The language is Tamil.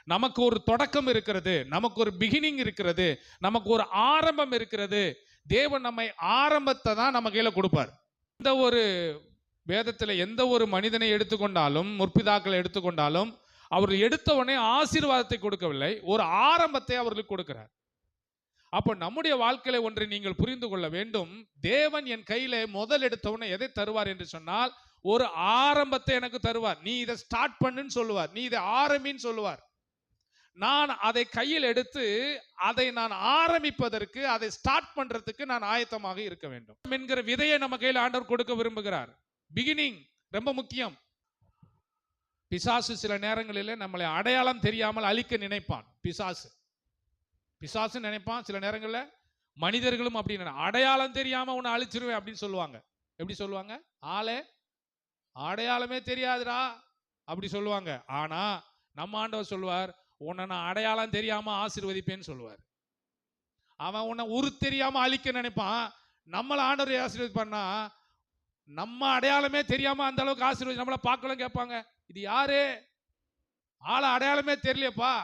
நமக்கு ஒரு தொடக்கம் இருக்கிறது, நமக்கு ஒரு பிகினிங் இருக்கிறது, நமக்கு ஒரு ஆரம்பம் இருக்கிறது. தேவன் நம்மை ஆரம்பத்தை தான் நம்ம கையில கொடுப்பார். எந்த ஒரு வேதத்தில் எந்த ஒரு மனிதனை எடுத்துக்கொண்டாலும், முற்பிதாக்களை எடுத்துக்கொண்டாலும், அவர்கள் எடுத்த உடனே ஆசீர்வாதத்தை கொடுக்கவில்லை, ஒரு ஆரம்பத்தை அவர்களுக்கு கொடுக்கிறார். அப்போ நம்முடைய வாழ்க்கையில ஒன்றை நீங்கள் புரிந்து கொள்ள வேண்டும். தேவன் என் கையில முதல் எடுத்தவனை எதை தருவார் என்று சொன்னால், ஒரு ஆரம்பத்தை எனக்கு தருவார். நீ இதை ஸ்டார்ட் பண்ணுன்னு சொல்லுவார், நீ இதை ஆரம்பின்னு சொல்லுவார். நான் அதை கையில் எடுத்து அதை நான் ஆரம்பிப்பதற்கு, அதை ஸ்டார்ட் பண்றதுக்கு நான் ஆயத்தமாக இருக்க வேண்டும் என்கிற விதையை நம்ம கையில் ஆண்டவர் கொடுக்க விரும்புகிறார். பிகினிங் ரொம்ப முக்கியம். பிசாசு சில நேரங்களில் நம்மளை அடையாளம் தெரியாமல் அழிக்க நினைப்பான். பிசாசு நினைப்பான். சில நேரங்களில் மனிதர்களும் அப்படின்னு அடையாளம் தெரியாம உன்னை அழிச்சிருவேன் அப்படின்னு சொல்லுவாங்க. எப்படி சொல்லுவாங்க? ஆளே அடையாளமே தெரியாதுடா அப்படி சொல்லுவாங்க. ஆனா நம்ம ஆண்டவர் சொல்லுவார், உன்னை நான் அடையாளம் தெரியாம ஆசீர்வதிப்பேன்னு சொல்லுவார். அவன் உன்னை உரு தெரியாம அழிக்க நினைப்பான். நம்மளை ஆண்டவர் ஆசீர்வதிப்பான்னா, நம்ம அடையாளமே தெரியாம அந்த அளவுக்கு ஆசீர்வதி நம்மளை பார்க்கலாம் கேட்பாங்க, இது யாரு? ஆளை அடையாளமே தெரியலையப்பா,